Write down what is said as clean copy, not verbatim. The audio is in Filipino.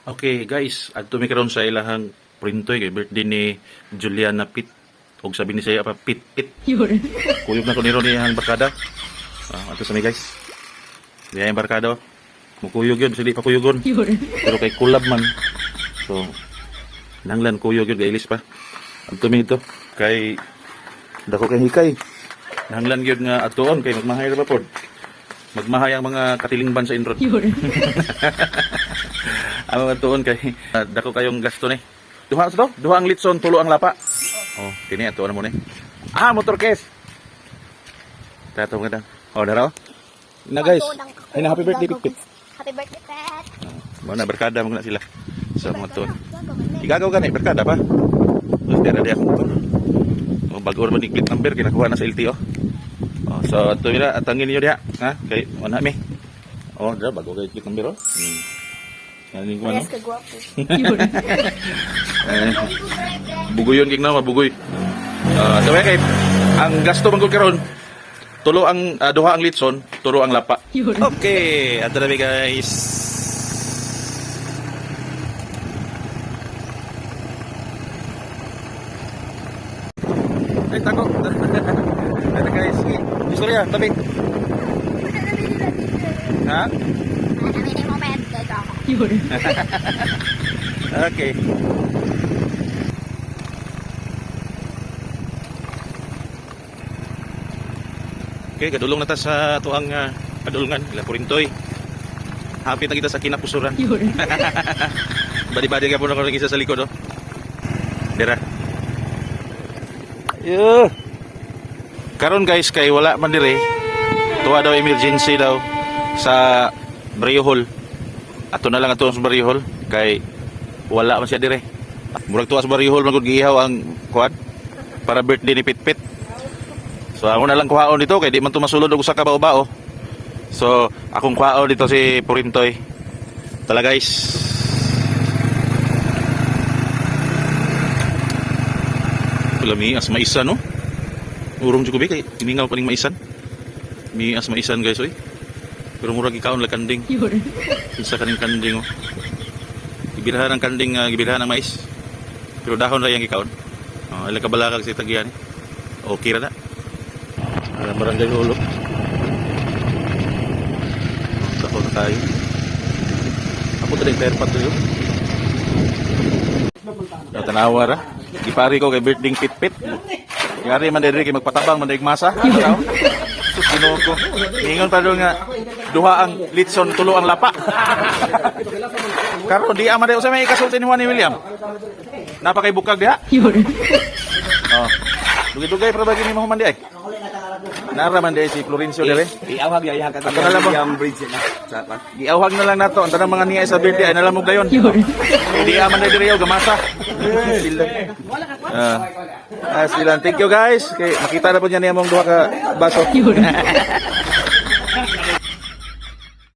Okay guys, adto mi karon sa ilahang printoy kay birthday ni Juliana Pitt. Og sabi ni saya pa Pit Pit. Yun. Kuyog na ko niro niyang barkada. Adto sa mi guys. Diya yung barkada. Mukuyog yun, sige pa kuyugon. Yun. Pero kay kulab man. So, nanglan kuyog yun, gailis pa. Adto mi ito. Kay, dako kay hikay. Nanglan yun nga atoon, kay magmahay na pa po. Magmahay ang mga katilingban sa inron. Yun. Ang mga tuon kay dako kayong gasto ni. Duha sa to? Duha ang litson, tulo ang lapa. Oh, kini ato na mo ni. Motor case. Tato mo kadang. Dara. Na guys. Ay na happy birthday Pit. Happy birthday, Pet. Mo na barkada mo na sila. Sa mga tuon. Igagaw gani barkada pa. Tapos dira di ako motor. Bago ra ni plate number kinakuha na sa LTO. So ato mira atangin niyo diha, ha? Kay ana mi. Dira bago kay plate number Yan ko ano. Yes, kagwapo. Yun. Bugoy yun, gigna, mabugoy. Sabi kay, ang gasto man ko karon tulo ang, duha ang litson, turo ang lapa. Yun. Okay, ato na guys. Ay, tako. Ato guys, sige. Istorya, tabi. Ha? Ano yung moment? Dito ako. Yun. Okay. Okay, kadulong na ta sa tuang kadulungan, ila Purintoy. Happy na kita sa kinapusuran. Yun. Badi-badi ka po na isa sa likod, Dira. Yeah. Karon guys, kay wala man dire. Tuwa daw emergency daw sa Barrio Hall. Ato na lang ato sa Barrio Hall kay wala man siya dire. Murag tuwa sa Barrio Hall magud gihaw ang kuan para birthday ni Pitpit. So ako na lang kuhaon dito kay di man to masulod og usa ka bao-bao. So akong kuhaon dito si Purintoy. Tala guys. Lami as maisan no. Urong jud ko kay tiningal pa ning maisan. Mi as maisan guys oy. Pero murag ikaon la kanding. Yun. Isa kaning kanding Gibilhan ang kanding, gibilhan ang mais. Pero dahon ra yang ikaon. Ila ka balakag sa tagian. Okay ra na. Barangay Hulo. Dahon na tayo. Ako taling terpat to yun. Tanawa ra. Gipari ko kay birthday Pitpit. Yari man diri kay magpatabang man daig masa. Sus Ginoo ko. Ningon pa doon nga duha ang litson, tulo ang lapa. Karon di ama dayo sa may kasulti ni Juan ni William. Napakay bukag diha. Yun. Dugay-dugay para bagi ni Muhammad di ay. Nara man di si Florencio dire. Iawhag ya ka Ako na lang ba? yung bridge na. Sapa. Giawhag na lang nato ang tanang mga niya sa birthday ay nalamog dayon. Yun. Di aman na dire gamasa. Sila. Sila. Thank you guys. Kay makita na po niya niyang duha ka baso. Yun.